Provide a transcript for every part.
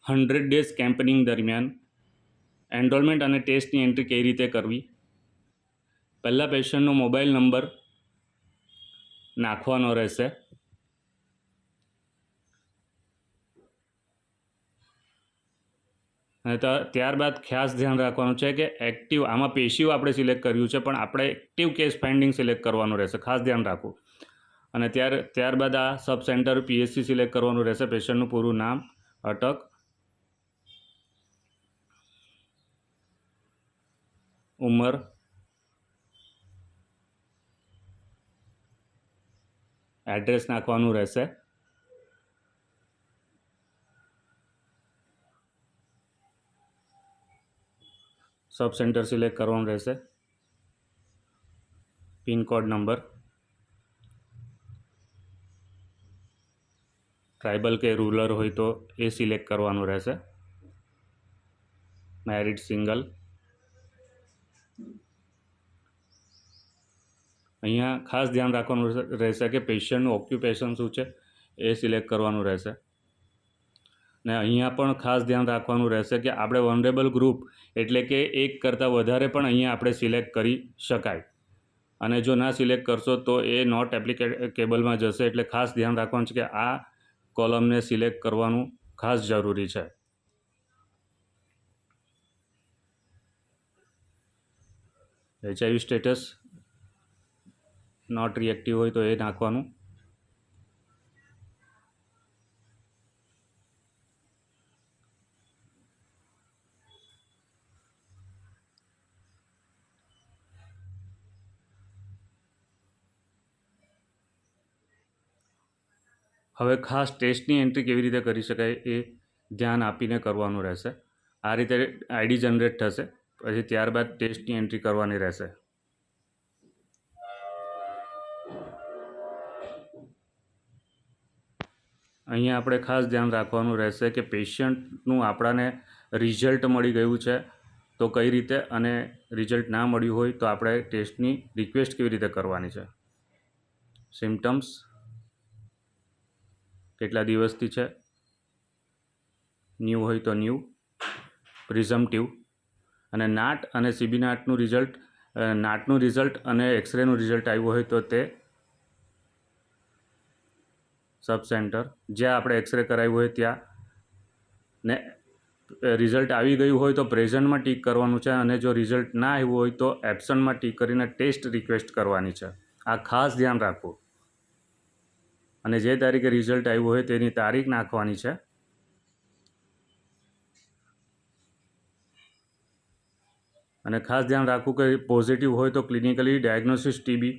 100 days campaigning દરમિયાન enrolment અને ટેસ્ટની એન્ટ્રી કઈ રીતે કરવી. પહેલાં પેશન્ટનો મોબાઈલ નંબર નાખવાનો રહેશે. અને ત્યારબાદ ખાસ ધ્યાન રાખવાનું છે કે એક્ટિવ, આમાં પેશિવ આપણે સિલેક્ટ કર્યું છે, પણ આપણે એક્ટિવ કેસ ફાઇન્ડિંગ સિલેક્ટ કરવાનું રહેશે, ખાસ ધ્યાન રાખવું. અને ત્યારબાદ આ સબ સેન્ટર પીએચસી સિલેક્ટ કરવાનું રહેશે. પેશન્ટનું પૂરું નામ, અટક, ઉંમર, એડ્રેસ નાખવાનું રહેશે. સબ સેન્ટર સિલેક્ટ કરવાનું રહેશે. પિનકોડ નંબર, ટ્રાઇબલ કે રૂરલ હોય તો એ સિલેક્ટ કરવાનું રહેશે. Married, single. અહીંયા ખાસ ધ્યાન રાખવાનું રહેશે કે પેશન્ટનું ઓક્યુપેશન શું છે એ સિલેક્ટ કરવાનું રહેશે. ને અહીંયા પણ ખાસ ધ્યાન રાખવાનું રહેશે કે આપણે વનરેબલ ગ્રુપ એટલે કે એક કરતાં વધારે પણ અહીંયા આપણે સિલેક્ટ કરી શકાય. અને જો ના સિલેક્ટ કરશો તો એ નોટ એપ્લિકેબલમાં જશે. એટલે ખાસ ધ્યાન રાખવાનું છે કે આ કોલમને સિલેક્ટ કરવાનું ખાસ જરૂરી છે. HIV સ્ટેટસ નોટ રિએક્ટિવ હોય તો એ નાખવાનું. હવે ખાસ ટેસ્ટની એન્ટ્રી કેવી રીતે કરી શકાય એ ધ્યાન આપીને કરવાનું રહેશે. આ રીતે આઈડી જનરેટ થશે, પછી ત્યારબાદ ટેસ્ટની એન્ટ્રી કરવાની રહેશે. અહીંયા આપણે ખાસ ધ્યાન રાખવાનું રહેશે કે પેશન્ટનું આપણાને રિઝલ્ટ મળી ગયું છે તો કઈ રીતે, અને રિઝલ્ટ ના મળ્યું હોય તો આપણે ટેસ્ટની રિક્વેસ્ટ કેવી રીતે કરવાની છે. સિમ્ટમ્સ કેટલા દિવસથી છે, ન્યૂ હોય તો ન્યૂ, પ્રિઝમ્પટિવ. અને નાટ અને સીબી નાટનું રિઝલ્ટ, નાટનું રિઝલ્ટ અને એક્સરેનું રિઝલ્ટ આવ્યું હોય તો તે સબ સેન્ટર, જ્યાં આપણે એક્સરે કરાવ્યું હોય ત્યાં. ને રિઝલ્ટ આવી ગયું હોય તો પ્રેઝન્ટમાં ટીક કરવાનું છે, અને જો રિઝલ્ટ ના આવ્યું હોય તો એબ્સન્ટમાં ટીક કરીને ટેસ્ટ રિક્વેસ્ટ કરવાની છે. આ ખાસ ધ્યાન રાખવું. અને જે તારીખે રિઝલ્ટ આવ્યું હોય તેની તારીખ નાખવાની છે. અને ખાસ ધ્યાન રાખવું કે પોઝિટિવ હોય તો ક્લિનિકલી ડાયગ્નોસિસ TB,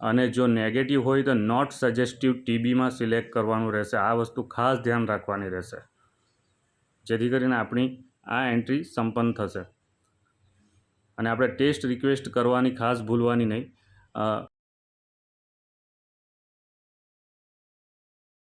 અને જો નેગેટિવ હોય તો નોટ સજેસ્ટિવ TBમાં સિલેક્ટ કરવાનું રહેશે. આ વસ્તુ ખાસ ધ્યાન રાખવાની રહેશે, જેથી કરીને આપણી આ એન્ટ્રી સંપન્ન થશે. અને આપણે ટેસ્ટ રિક્વેસ્ટ કરવાની ખાસ ભૂલવાની નહીં.